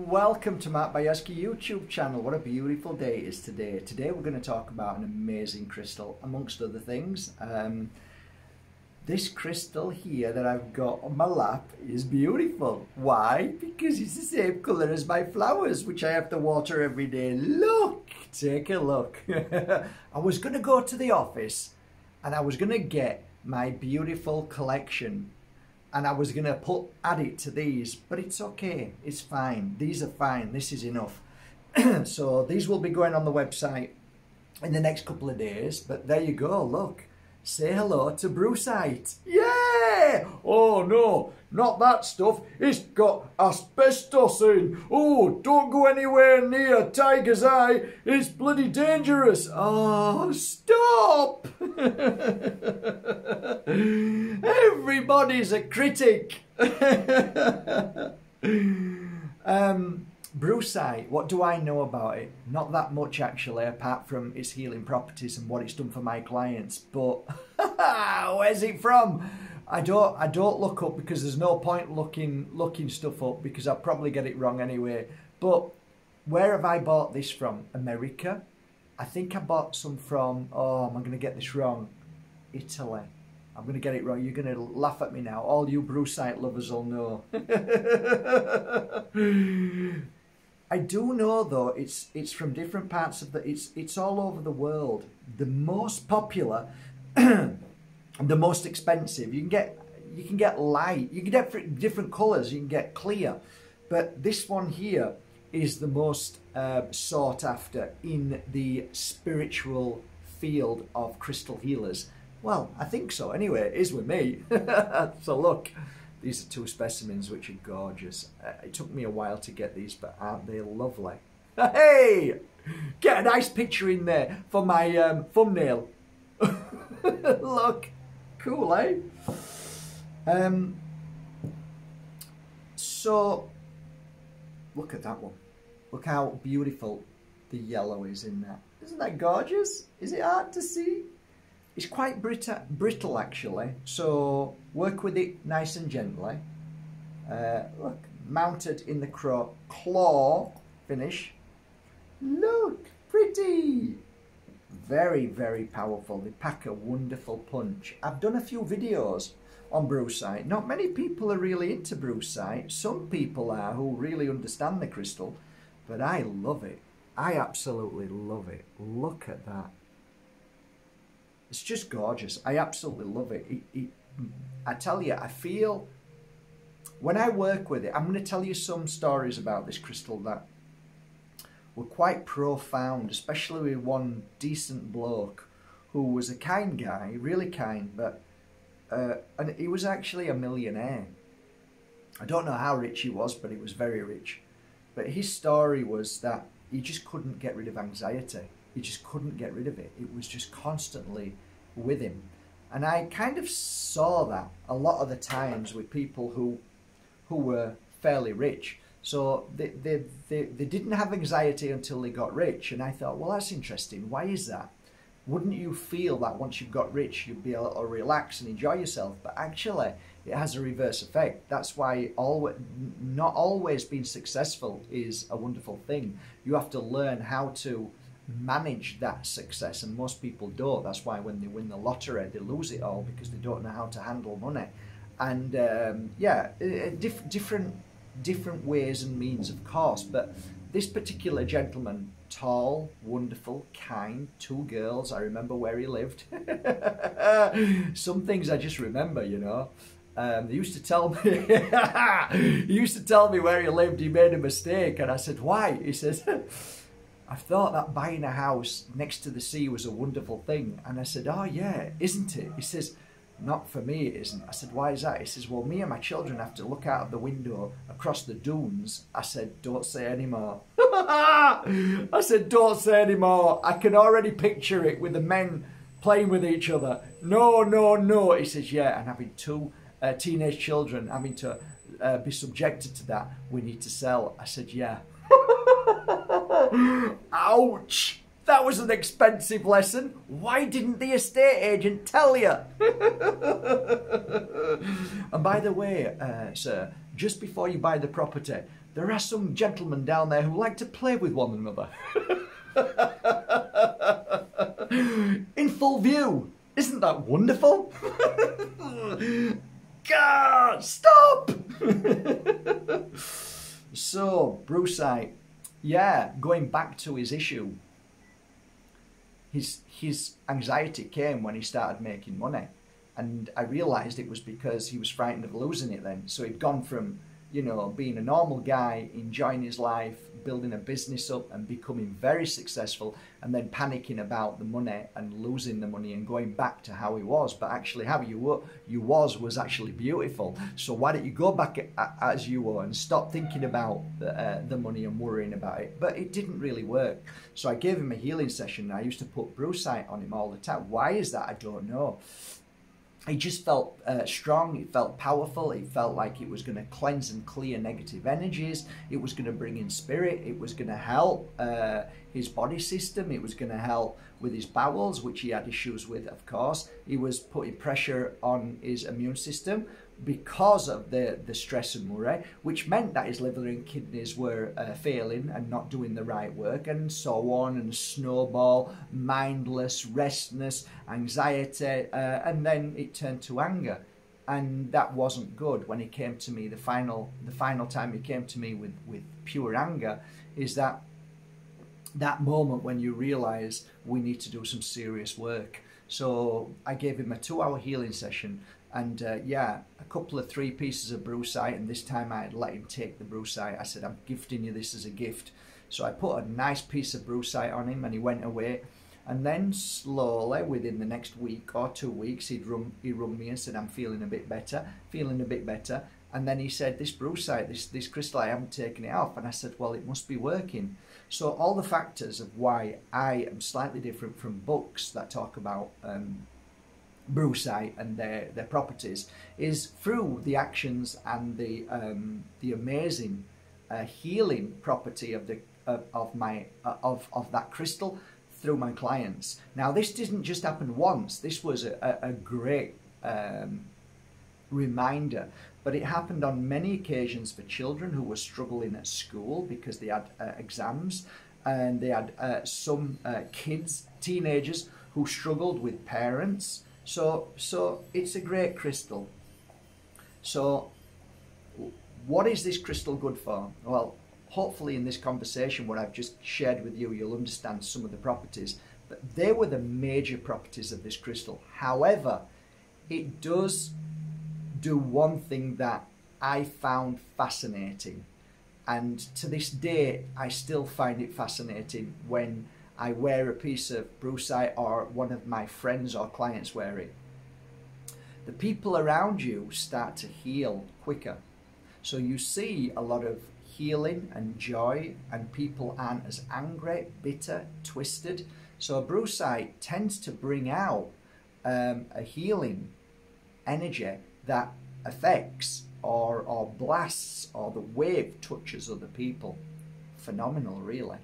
welcome to my Bajerski YouTube channel. What a beautiful day it is today. Today we're going to talk about an amazing crystal, amongst other things. This crystal here that I've got on my lap is beautiful. Why? Because it's the same colour as my flowers, which I have to water every day. Look! Take a look. I was going to go to the office and I was going to get my beautiful collection and I was going to add it to these, but it's okay, it's fine. These are fine, this is enough. So these will be going on the website in the next couple of days, but there you go, look. Say hello to Brucite. Yeah! Oh no, not that stuff. It's got asbestos in. Oh, don't go anywhere near Tiger's Eye. It's bloody dangerous. Oh, stop! Everybody's a critic. Brucite, what do I know about it? Not that much actually, apart from its healing properties and what it's done for my clients. But where's it from? I don't look up because there's no point looking stuff up because I'll probably get it wrong anyway. But where have I bought this from? America? I think I bought some from, oh, am I going to get this wrong? Italy. I'm going to get it wrong. You're going to laugh at me now. All you Brucite lovers will know. I do know though it's from different parts of it's all over the world. The most popular, the most expensive. You can get light. You can get different colours. You can get clear, but this one here is the most sought after in the spiritual field of crystal healers. Well, I think so. Anyway, it is with me. So look. These are two specimens which are gorgeous. It took me a while to get these, but aren't they lovely? Hey! Get a nice picture in there for my thumbnail. Look. Cool, eh? So, look at that one. Look how beautiful the yellow is in that. Isn't that gorgeous? Is it hard to see? It's quite brittle actually, so work with it nice and gently. Look, mounted in the claw finish. Look, pretty! Very, very powerful. They pack a wonderful punch. I've done a few videos on Brucite. Not many people are really into Brucite. Some people are who really understand the crystal, but I love it. I absolutely love it. Look at that. It's just gorgeous. I absolutely love it. I tell you, I feel when I work with it, I'm going to tell you some stories about this crystal that were quite profound, especially with one decent bloke who was a kind guy, really kind, but and he was actually a millionaire. I don't know how rich he was, but he was very rich. But his story was that he just couldn't get rid of anxiety. He just couldn't get rid of it. It was just constantly with him. And I kind of saw that a lot of the times with people who were fairly rich. So they didn't have anxiety until they got rich. And I thought, well, that's interesting. Why is that? Wouldn't you feel that once you've got rich, you'd be able to relax and enjoy yourself? But actually, it has a reverse effect. That's why not always being successful is a wonderful thing. You have to learn how to manage that success, and most people don't. That's why when they win the lottery they lose it all, because they don't know how to handle money. And yeah, different ways and means, of course. But this particular gentleman, tall, wonderful, kind, two girls. I remember where he lived. Some things I just remember, you know. They used to tell me he used to tell me where he lived. He made a mistake, and I said, why? He says, I thought that buying a house next to the sea was a wonderful thing. And I said, oh yeah, isn't it? He says, not for me it isn't. I said, why is that? He says, well, me and my children have to look out of the window across the dunes. I said, don't say any more. I said, don't say any more. I can already picture it with the men playing with each other. No, no, no. He says, yeah, and having two teenage children, having to be subjected to that. We need to sell. I said, yeah. Ouch! That was an expensive lesson. Why didn't the estate agent tell you? And by the way, sir, just before you buy the property, there are some gentlemen down there who like to play with one another. In full view. Isn't that wonderful? God, stop! So, Brucite, yeah, going back to his issue, his anxiety came when he started making money. And I realised it was because he was frightened of losing it then. So he'd gone from, you know, being a normal guy, enjoying his life, building a business up and becoming very successful, and then panicking about the money and losing the money and going back to how he was. But actually how you was actually beautiful. So why don't you go back as you were and stop thinking about the money and worrying about it? But it didn't really work. So I gave him a healing session. I used to put Brucite on him all the time. Why is that? I don't know. He just felt strong, it felt powerful, it felt like it was going to cleanse and clear negative energies, it was going to bring in spirit, it was going to help his body system, it was going to help with his bowels, which he had issues with, of course. He was putting pressure on his immune system because of the stress and worry, which meant that his liver and kidneys were failing and not doing the right work, and so on, and snowball, mindless, restlessness, anxiety, and then it turned to anger. And that wasn't good. When he came to me, the final time he came to me with pure anger, is that moment when you realize we need to do some serious work. So I gave him a 2-hour healing session, and yeah, a couple of 3 pieces of Brucite, and this time I had let him take the Brucite. I said, I'm gifting you this as a gift. So I put a nice piece of Brucite on him, and he went away. And then slowly, within the next week or 2 weeks, he rung me and said, I'm feeling a bit better. And then he said, this Brucite, this crystal, I haven't taken it off. And I said, well, it must be working. So all the factors of why I am slightly different from books that talk about Brucite and their properties is through the actions and the amazing healing property of that crystal through my clients. Now, this didn't just happen once. This was a great reminder, but it happened on many occasions for children who were struggling at school because they had exams, and they had some kids, teenagers, who struggled with parents. So it's a great crystal. So what is this crystal good for? Well, hopefully in this conversation, what I've just shared with you, you'll understand some of the properties. But they were the major properties of this crystal. However, it does do one thing that I found fascinating. And to this day, I still find it fascinating when I wear a piece of Brucite or one of my friends or clients wear it. The people around you start to heal quicker. So you see a lot of healing and joy, and people aren't as angry, bitter, twisted. So Brucite tends to bring out a healing energy that affects or blasts, or the wave touches other people. Phenomenal, really.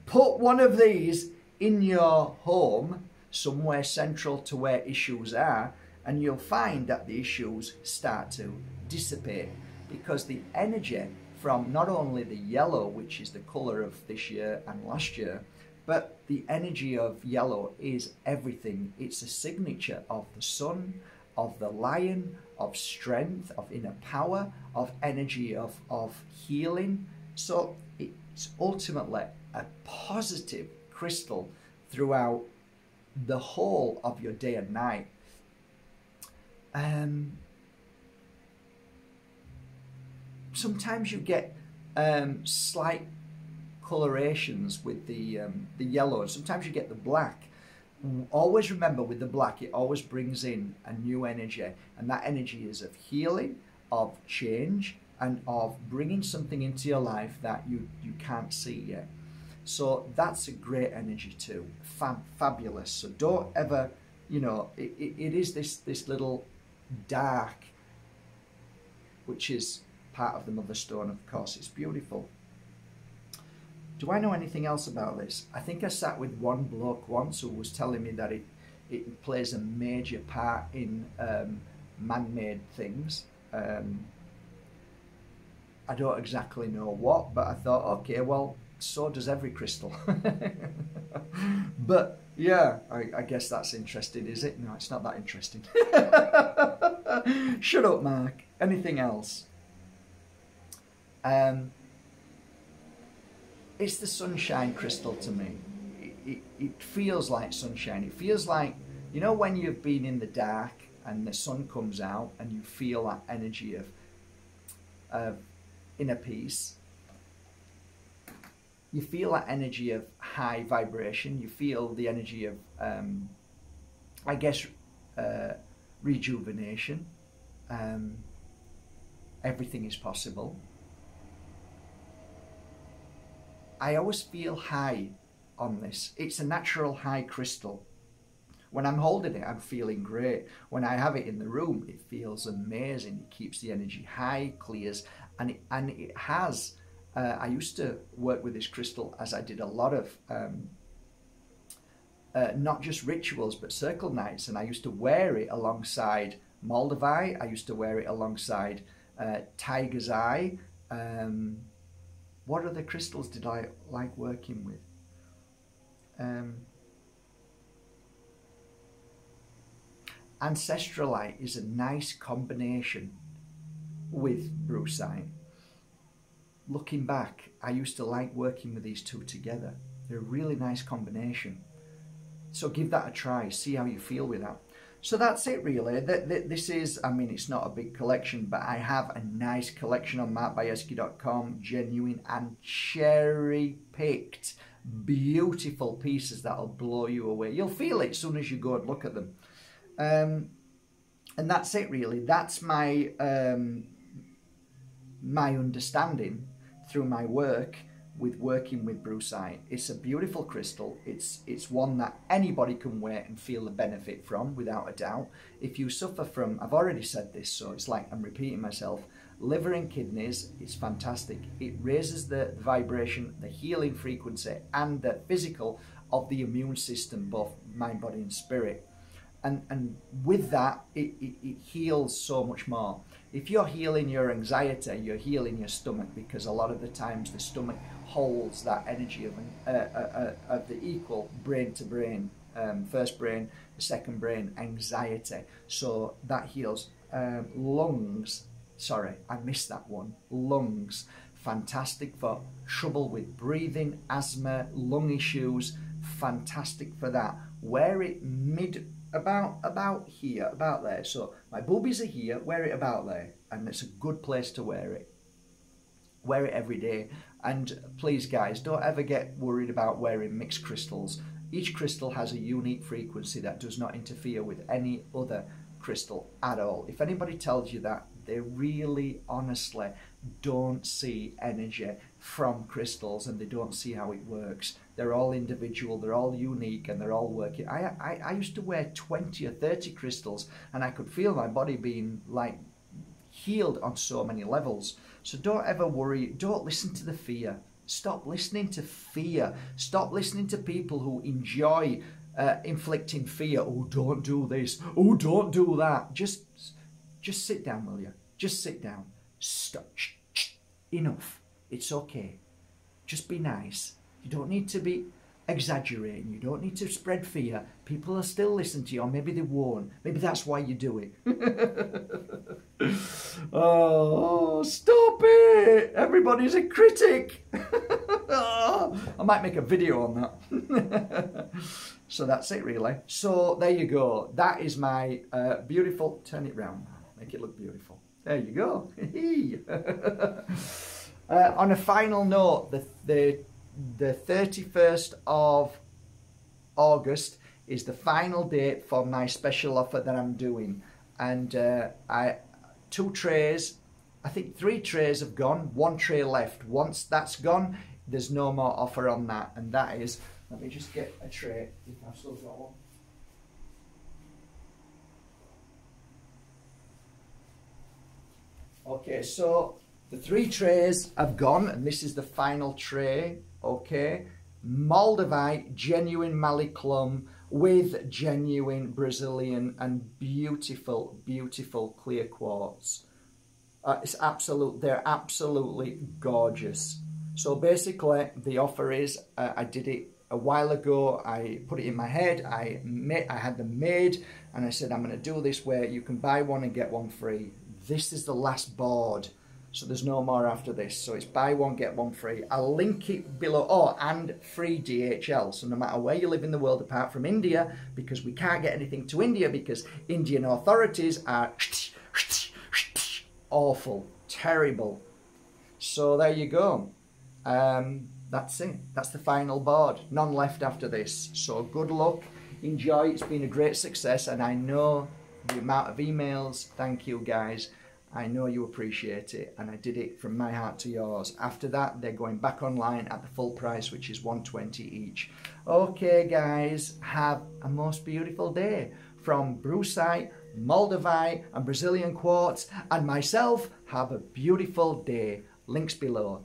Put one of these in your home, somewhere central to where issues are, and you'll find that the issues start to dissipate, because the energy from not only the yellow, which is the colour of this year and last year, but the energy of yellow is everything. It's a signature of the sun, of the lion, of strength, of inner power, of energy, of healing. So it's ultimately a positive crystal throughout the whole of your day and night. Sometimes you get slight colorations with the yellow. Sometimes you get the black. Always remember, with the black, it always brings in a new energy, and that energy is of healing, of change, and of bringing something into your life that you can't see yet. So that's a great energy too. Fabulous. So don't ever, it is this little dark, which is part of the Mother Stone, of course. It's beautiful. Do I know anything else about this? I think I sat with one bloke once who was telling me that it plays a major part in man-made things. I don't exactly know what, but I thought, okay, well, so does every crystal. But yeah, I guess that's interesting, is it? No, it's not that interesting. Shut up, Mark. Anything else? It's the sunshine crystal to me. It feels like sunshine. It feels like, you know, when you've been in the dark and the sun comes out and you feel that energy of inner peace. You feel that energy of high vibration. You feel the energy of, I guess, rejuvenation. Everything is possible. I always feel high on this. It's a natural high crystal. When I'm holding it, I'm feeling great. When I have it in the room, it feels amazing. It keeps the energy high, clears, and it has. I used to work with this crystal as I did a lot of not just rituals but circle nights, and I used to wear it alongside Moldavite. I used to wear it alongside Tiger's Eye. What other crystals did I like working with? Ancestralite is a nice combination with Brucite. Looking back, I used to like working with these two together. They're a really nice combination. So give that a try, see how you feel with that. So that's it really. This is, I mean, it's not a big collection, but I have a nice collection on Bajerski.com, genuine and cherry-picked, beautiful pieces that'll blow you away. You'll feel it as soon as you go and look at them. And that's it really. That's my my understanding through my work with working with Brucite. It's a beautiful crystal. It's one that anybody can wear and feel the benefit from, without a doubt. If you suffer from, I've already said this, so it's like I'm repeating myself, liver and kidneys, it's fantastic. It raises the vibration, the healing frequency, and the physical of the immune system, both mind, body, and spirit. And with that, it heals so much more. If you're healing your anxiety, you're healing your stomach, because a lot of the times the stomach holds that energy of the equal brain to brain, first brain, second brain, anxiety. So that heals. Lungs, sorry, I missed that one. Lungs, fantastic for trouble with breathing, asthma, lung issues, fantastic for that. Wear it about here, about there. So my boobies are here, wear it about there, and it's a good place to wear it. Wear it every day. And please guys, don't ever get worried about wearing mixed crystals. Each crystal has a unique frequency that does not interfere with any other crystal at all. If anybody tells you that, they really honestly don't see energy from crystals, and they don't see how it works. They're all individual, they're all unique, and they're all working. I used to wear 20 or 30 crystals, and I could feel my body being like healed on so many levels. So don't ever worry. Don't listen to the fear. Stop listening to fear. Stop listening to people who enjoy inflicting fear. Oh, don't do this. Oh, don't do that. Just sit down, will you? Just sit down. Stop. Enough. It's okay. Just be nice. You don't need to be exaggerating. You don't need to spread fear. People will still listen to you, or maybe they won't. Maybe that's why you do it. Oh, stop it! Everybody's a critic. Oh, I might make a video on that. So that's it really. So there you go. That is my beautiful, turn it round, make it look beautiful. There you go. On a final note, the 31st of August is the final date for my special offer that I'm doing. And 2 trays, I think 3 trays have gone, 1 tray left. Once that's gone, there's no more offer on that. And that is, let me just get a tray if I've still got one. Okay, so the 3 trays have gone, and this is the final tray. Okay, Moldavite, genuine Maliclum with genuine Brazilian and beautiful, beautiful clear quartz. They're absolutely gorgeous. So basically, the offer is, I did it a while ago. I put it in my head. I had them made, and I said, I'm going to do this where you can buy one and get one free. This is the last board, so there's no more after this. So it's buy one, get one free. I'll link it below. Oh, and free DHL. So no matter where you live in the world, apart from India, because we can't get anything to India because Indian authorities are awful, terrible. So there you go. That's it. That's the final board. None left after this. So good luck. Enjoy. It's been a great success, and I know the amount of emails. Thank you, guys. I know you appreciate it, and I did it from my heart to yours. After that, they're going back online at the full price, which is $120 each. Okay, guys, have a most beautiful day. From Brucite, Moldavite, and Brazilian Quartz, and myself, have a beautiful day. Links below.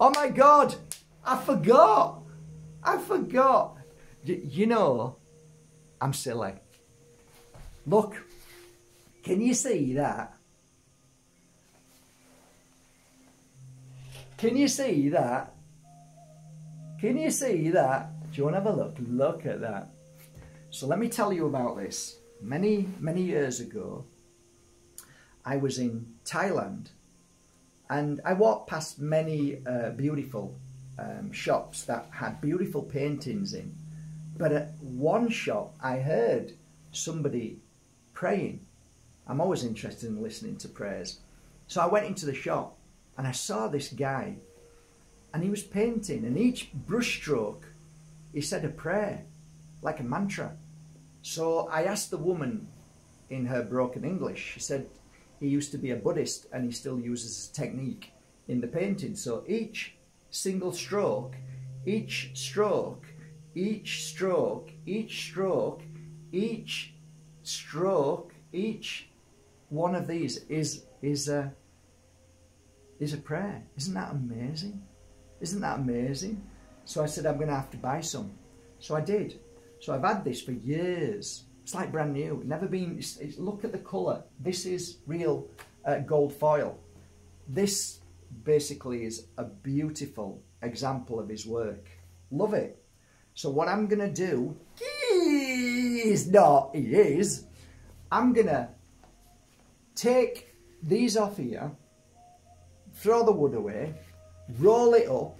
Oh my God, I forgot. You know, I'm silly. Look, can you see that? Can you see that? Can you see that? Do you want to have a look? Look at that. So let me tell you about this. Many years ago, I was in Thailand, and I walked past many beautiful shops that had beautiful paintings in. But at one shop, I heard somebody praying. I'm always interested in listening to prayers. So I went into the shop and I saw this guy, and he was painting, and each brushstroke, he said a prayer, like a mantra. So I asked the woman in her broken English, she said he used to be a Buddhist and he still uses this technique in the painting. So each single stroke, each stroke, each stroke, each stroke, each stroke, each one of these is a prayer. Isn't that amazing? Isn't that amazing? So I said, I'm going to have to buy some. So I did. So I've had this for years. It's like brand new. Never been. Look at the colour. This is real gold foil. This basically is a beautiful example of his work. Love it. So what I'm going to do I'm going to take these off here, throw the wood away, roll it up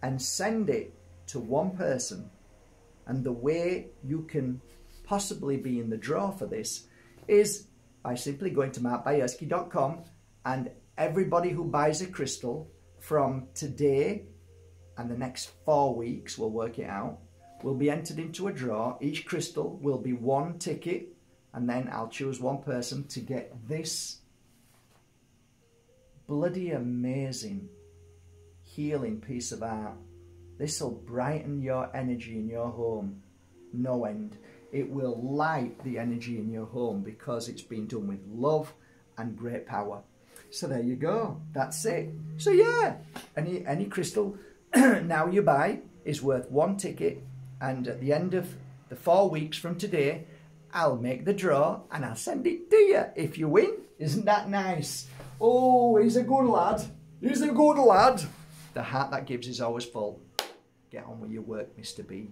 and send it to one person. And the way you can possibly be in the draw for this is by simply going to Bajerski.com, and everybody who buys a crystal from today and the next 4 weeks, we'll work it out, will be entered into a draw. Each crystal will be one ticket, and then I'll choose one person to get this bloody amazing healing piece of art. This will brighten your energy in your home, no end. It will light the energy in your home because it's been done with love and great power. So there you go. That's it. So yeah, any crystal now you buy is worth one ticket, and at the end of the 4 weeks from today, I'll make the draw and I'll send it to you if you win. Isn't that nice? Oh, he's a good lad. He's a good lad. The heart that gives is always full. Get on with your work, Mr. B.